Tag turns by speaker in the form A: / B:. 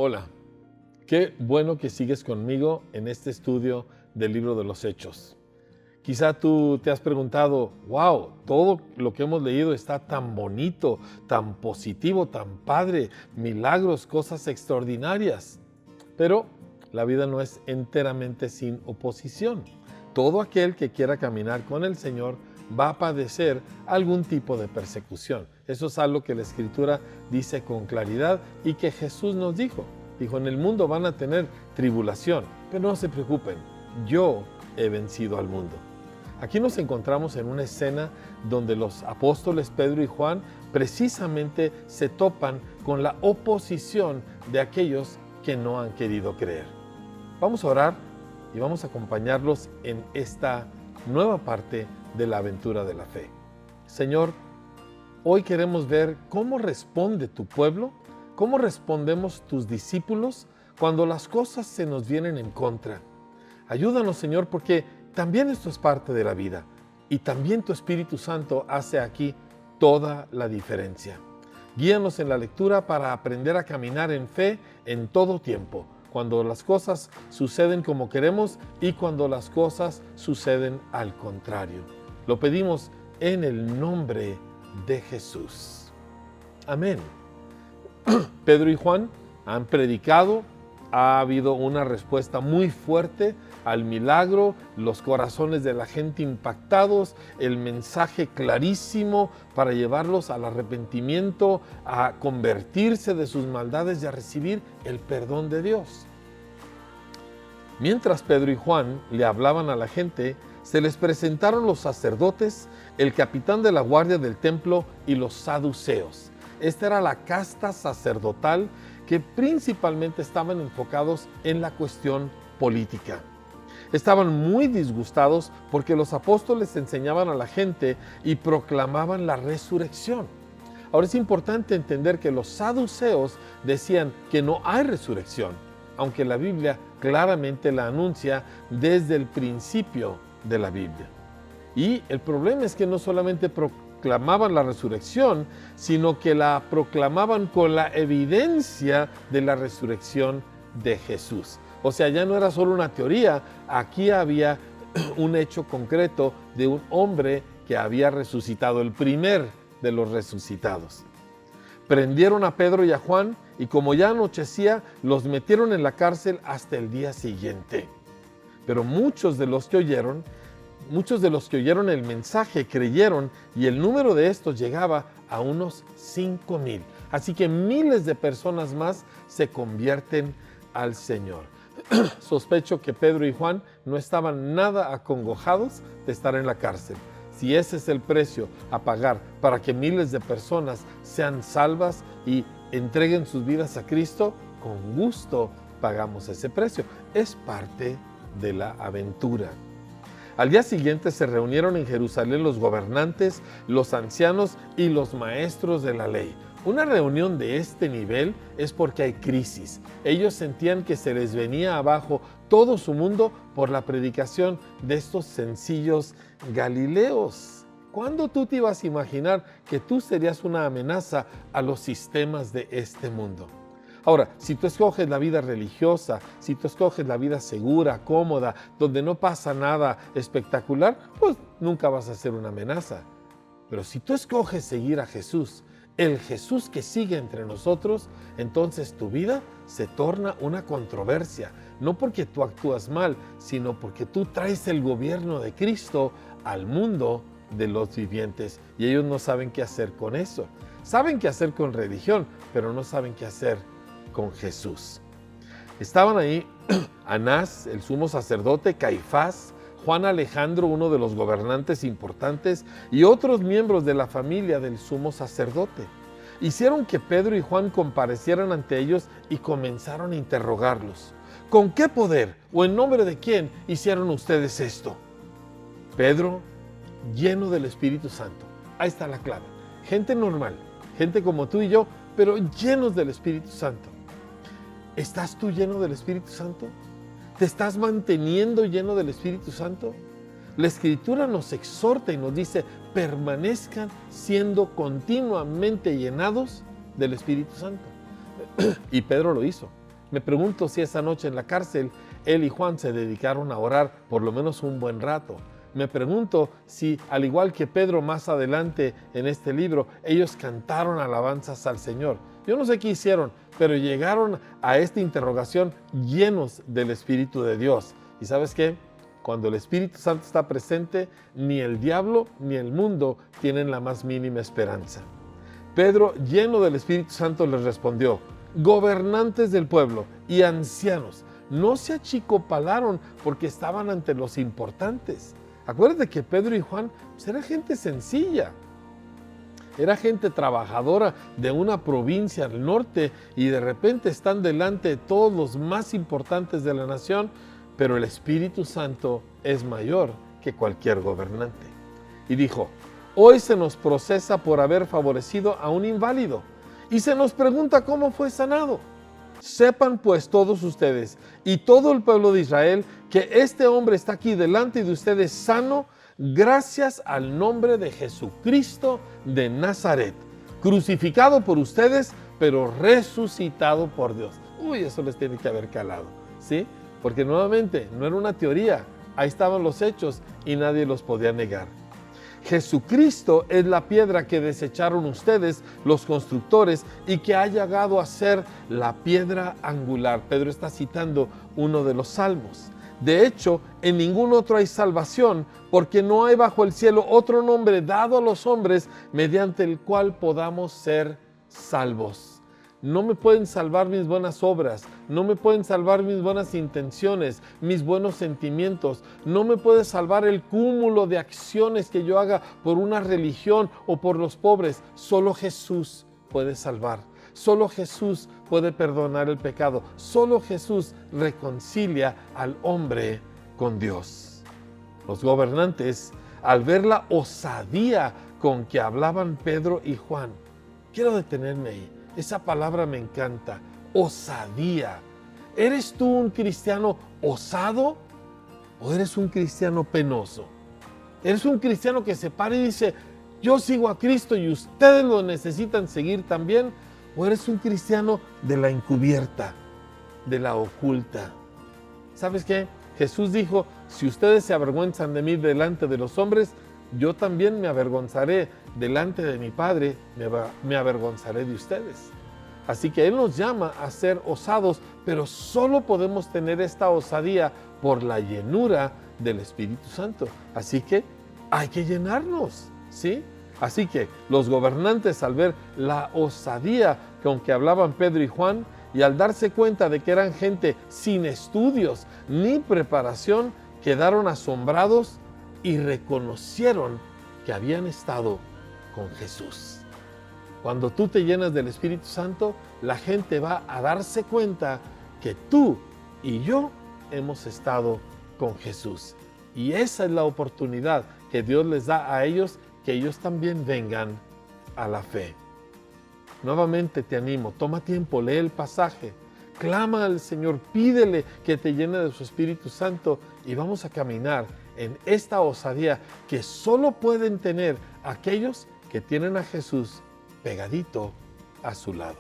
A: Hola, qué bueno que sigues conmigo en este estudio del libro de los Hechos. Quizá tú te has preguntado, wow, todo lo que hemos leído está tan bonito, tan positivo, tan padre, milagros, cosas extraordinarias. Pero la vida no es enteramente sin oposición. Todo aquel que quiera caminar con el Señor va a padecer algún tipo de persecución. Eso es algo que la Escritura dice con claridad y que Jesús nos dijo. Dijo, en el mundo van a tener tribulación, pero no se preocupen, yo he vencido al mundo. Aquí nos encontramos en una escena donde los apóstoles Pedro y Juan precisamente se topan con la oposición de aquellos que no han querido creer. Vamos a orar y vamos a acompañarlos en esta nueva parte de la aventura de la fe. Señor, hoy queremos ver cómo responde tu pueblo, cómo respondemos tus discípulos cuando las cosas se nos vienen en contra. Ayúdanos, Señor, porque también esto es parte de la vida y también tu Espíritu Santo hace aquí toda la diferencia. Guíanos en la lectura para aprender a caminar en fe en todo tiempo, cuando las cosas suceden como queremos y cuando las cosas suceden al contrario. Lo pedimos en el nombre de Jesús. Amén. Pedro y Juan han predicado, ha habido una respuesta muy fuerte al milagro, los corazones de la gente impactados, el mensaje clarísimo para llevarlos al arrepentimiento, a convertirse de sus maldades y a recibir el perdón de Dios. Mientras Pedro y Juan le hablaban a la gente, se les presentaron los sacerdotes, el capitán de la guardia del templo y los saduceos. Esta era la casta sacerdotal que principalmente estaban enfocados en la cuestión política. Estaban muy disgustados porque los apóstoles enseñaban a la gente y proclamaban la resurrección. Ahora es importante entender que los saduceos decían que no hay resurrección, aunque la Biblia claramente la anuncia desde el principio de la Biblia. Y el problema es que no solamente proclamaban la resurrección, sino que la proclamaban con la evidencia de la resurrección de Jesús. O sea, ya no era solo una teoría, aquí había un hecho concreto de un hombre que había resucitado, el primer de los resucitados. Prendieron a Pedro y a Juan y como ya anochecía, los metieron en la cárcel hasta el día siguiente. Pero muchos de los que oyeron el mensaje creyeron y el número de estos llegaba a unos 5,000. Así que miles de personas más se convierten al Señor. Sospecho que Pedro y Juan no estaban nada acongojados de estar en la cárcel. Si ese es el precio a pagar para que miles de personas sean salvas y entreguen sus vidas a Cristo, con gusto pagamos ese precio. Es parte de la aventura. Al día siguiente se reunieron en Jerusalén los gobernantes, los ancianos y los maestros de la ley. Una reunión de este nivel es porque hay crisis. Ellos sentían que se les venía abajo todo su mundo por la predicación de estos sencillos galileos. ¿Cuándo tú te ibas a imaginar que tú serías una amenaza a los sistemas de este mundo? Ahora, si tú escoges la vida religiosa, si tú escoges la vida segura, cómoda, donde no pasa nada espectacular, pues nunca vas a ser una amenaza. Pero si tú escoges seguir a Jesús, el Jesús que sigue entre nosotros, entonces tu vida se torna una controversia. No porque tú actúas mal, sino porque tú traes el gobierno de Cristo al mundo de los vivientes. Y ellos no saben qué hacer con eso. Saben qué hacer con religión, pero no saben qué hacer con Jesús. Estaban ahí Anás, el sumo sacerdote, Caifás, Juan Alejandro, uno de los gobernantes importantes, y otros miembros de la familia del sumo sacerdote. Hicieron que Pedro y Juan comparecieran ante ellos y comenzaron a interrogarlos. ¿Con qué poder o en nombre de quién hicieron ustedes esto? Pedro, lleno del Espíritu Santo. Ahí está la clave. Gente normal, gente como tú y yo, pero llenos del Espíritu Santo. ¿Estás tú lleno del Espíritu Santo? ¿Te estás manteniendo lleno del Espíritu Santo? La Escritura nos exhorta y nos dice, permanezcan siendo continuamente llenados del Espíritu Santo. Y Pedro lo hizo. Me pregunto si esa noche en la cárcel él y Juan se dedicaron a orar por lo menos un buen rato. Me pregunto si, al igual que Pedro más adelante en este libro, ellos cantaron alabanzas al Señor. Yo no sé qué hicieron, pero llegaron a esta interrogación llenos del Espíritu de Dios. ¿Y sabes qué? Cuando el Espíritu Santo está presente, ni el diablo ni el mundo tienen la más mínima esperanza. Pedro, lleno del Espíritu Santo, les respondió: gobernantes del pueblo y ancianos, no se achicopalaron porque estaban ante los importantes. Acuérdate que Pedro y Juan era gente sencilla, era gente trabajadora de una provincia al norte y de repente están delante de todos los más importantes de la nación, pero el Espíritu Santo es mayor que cualquier gobernante. Y dijo: hoy se nos procesa por haber favorecido a un inválido y se nos pregunta cómo fue sanado. Sepan pues todos ustedes y todo el pueblo de Israel que este hombre está aquí delante de ustedes sano gracias al nombre de Jesucristo de Nazaret, crucificado por ustedes, pero resucitado por Dios. Uy, eso les tiene que haber calado, ¿sí? Porque nuevamente no era una teoría, ahí estaban los hechos y nadie los podía negar. Jesucristo es la piedra que desecharon ustedes, los constructores, y que ha llegado a ser la piedra angular. Pedro está citando uno de los salmos. De hecho, en ningún otro hay salvación, porque no hay bajo el cielo otro nombre dado a los hombres mediante el cual podamos ser salvos. No me pueden salvar mis buenas obras, no me pueden salvar mis buenas intenciones, mis buenos sentimientos, no me puede salvar el cúmulo de acciones que yo haga por una religión o por los pobres. Solo Jesús puede salvar, solo Jesús puede perdonar el pecado, solo Jesús reconcilia al hombre con Dios. Los gobernantes, al ver la osadía con que hablaban Pedro y Juan, quiero detenerme ahí. Esa palabra me encanta, osadía. ¿Eres tú un cristiano osado o eres un cristiano penoso? ¿Eres un cristiano que se para y dice: yo sigo a Cristo y ustedes lo necesitan seguir también? ¿O eres un cristiano de la encubierta, de la oculta? ¿Sabes qué? Jesús dijo: si ustedes se avergüenzan de mí delante de los hombres, yo también me avergonzaré delante de mi Padre, me avergonzaré de ustedes. Así que Él nos llama a ser osados, pero solo podemos tener esta osadía por la llenura del Espíritu Santo. Así que hay que llenarnos, ¿sí? Así que los gobernantes, al ver la osadía con que hablaban Pedro y Juan, y al darse cuenta de que eran gente sin estudios ni preparación, quedaron asombrados y reconocieron que habían estado con Jesús. Cuando tú te llenas del Espíritu Santo, la gente va a darse cuenta que tú y yo hemos estado con Jesús. Y esa es la oportunidad que Dios les da a ellos, que ellos también vengan a la fe. Nuevamente te animo, toma tiempo, lee el pasaje, clama al Señor, pídele que te llene de su Espíritu Santo y vamos a caminar en esta osadía que solo pueden tener aquellos que tienen a Jesús pegadito a su lado.